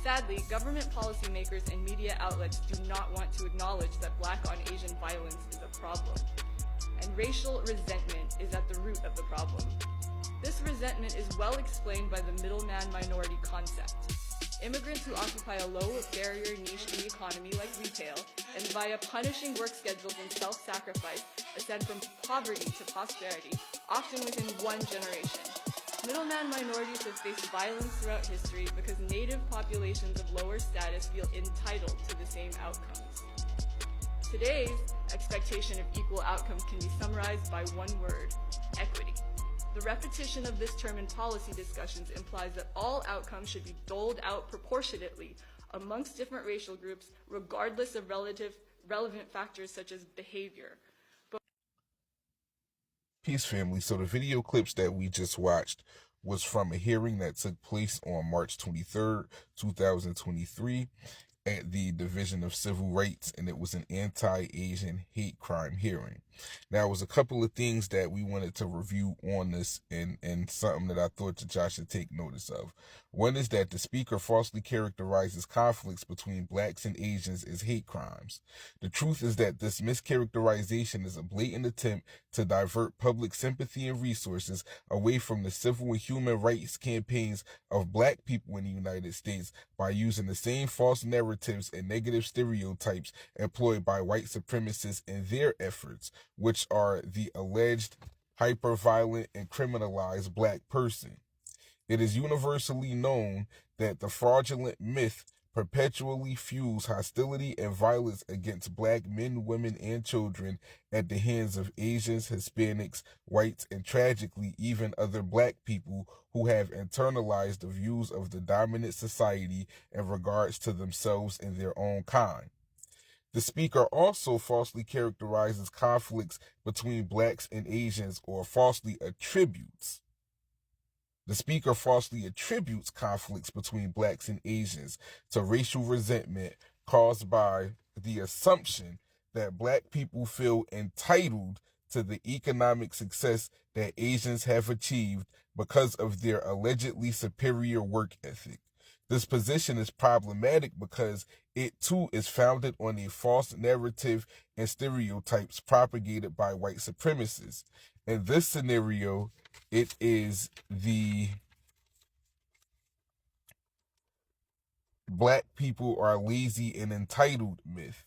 Sadly, government policymakers and media outlets do not want to acknowledge that Black on Asian violence is a problem, and racial resentment is at the root of the problem. This resentment is well explained by the middleman-minority concept. Immigrants who occupy a low-barrier niche in the economy like retail, and via punishing work schedules and self-sacrifice, ascend from poverty to prosperity, often within one generation. Middleman minorities have faced violence throughout history because native populations of lower status feel entitled to the same outcomes. Today's expectation of equal outcomes can be summarized by one word: equity. The repetition of this term in policy discussions implies that all outcomes should be doled out proportionately amongst different racial groups, regardless of relevant factors such as behavior. Peace, family. So the video clips that we just watched was from a hearing that took place on March 23rd, 2023 at the Division of Civil Rights, and it was an anti-Asian hate crime hearing. Now, it was a couple of things that we wanted to review on this and something that I thought that y'all should take notice of. One is that the speaker falsely characterizes conflicts between Blacks and Asians as hate crimes. The truth is that this mischaracterization is a blatant attempt to divert public sympathy and resources away from the civil and human rights campaigns of Black people in the United States by using the same false narratives and negative stereotypes employed by white supremacists in their efforts, which are the alleged hyper-violent and criminalized Black person. It is universally known that the fraudulent myth perpetually fuels hostility and violence against Black men, women, and children at the hands of Asians, Hispanics, whites, and tragically even other Black people who have internalized the views of the dominant society in regards to themselves and their own kind. The speaker also falsely characterizes conflicts between Blacks and Asians, or falsely attributes. The speaker falsely attributes conflicts between Blacks and Asians to racial resentment caused by the assumption that Black people feel entitled to the economic success that Asians have achieved because of their allegedly superior work ethic. This position is problematic because it too is founded on a false narrative and stereotypes propagated by white supremacists. In this scenario, it is the Black people are lazy and entitled myth.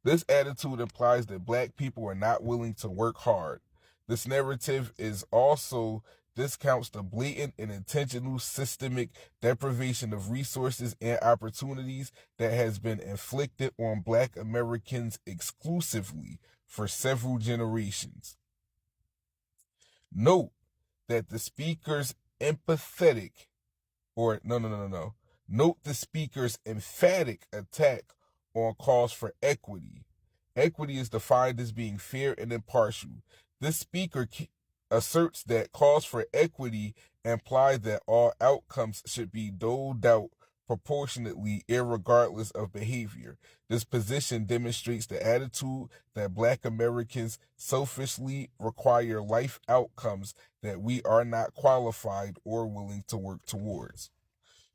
This attitude implies that Black people are not willing to work hard. This narrative is also discounts the blatant and intentional systemic deprivation of resources and opportunities that has been inflicted on Black Americans exclusively for several generations. Note that the speaker's Note the speaker's emphatic attack on calls for equity. Equity is defined as being fair and impartial. This speaker asserts that calls for equity imply that all outcomes should be doled out proportionately, irregardless of behavior. This position demonstrates the attitude that Black Americans selfishly require life outcomes that we are not qualified or willing to work towards.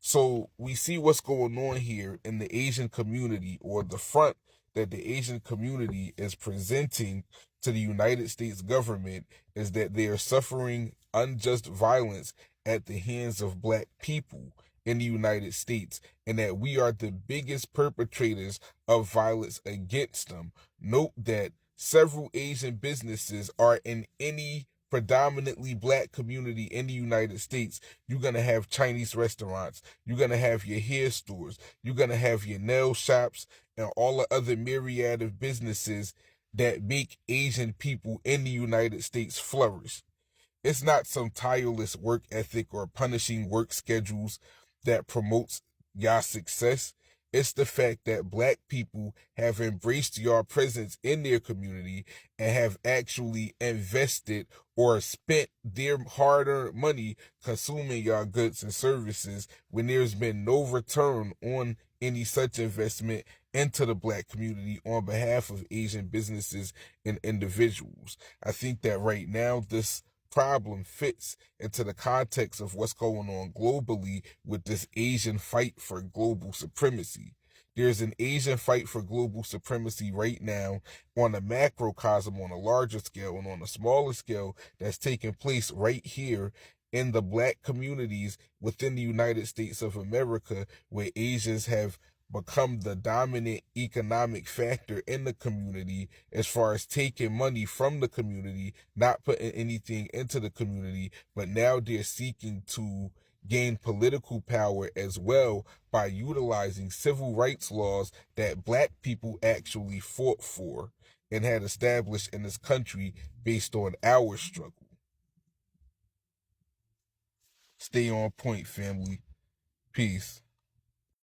So we see what's going on here in the Asian community, or the front that the Asian community is presenting to the United States government is that they are suffering unjust violence at the hands of Black people in the United States, and that we are the biggest perpetrators of violence against them. Note that several Asian businesses are in any predominantly Black community in the United States. You're going to have Chinese restaurants, you're going to have your hair stores, you're going to have your nail shops, and all the other myriad of businesses that make Asian people in the United States flourish. It's not some tireless work ethic or punishing work schedules that promotes y'all success. It's the fact that Black people have embraced your presence in their community and have actually invested or spent their hard-earned money consuming your goods and services when there's been no return on any such investment into the Black community on behalf of Asian businesses and individuals. I think that right now this problem fits into the context of what's going on globally with this Asian fight for global supremacy. There's an Asian fight for global supremacy right now on a macrocosm, on a larger scale, and on a smaller scale that's taking place right here in the black communities within the United States of America, where Asians have become the dominant economic factor in the community as far as taking money from the community, not putting anything into the community, but now they're seeking to gain political power as well by utilizing civil rights laws that black people actually fought for and had established in this country based on our struggle. Stay on point, family. Peace.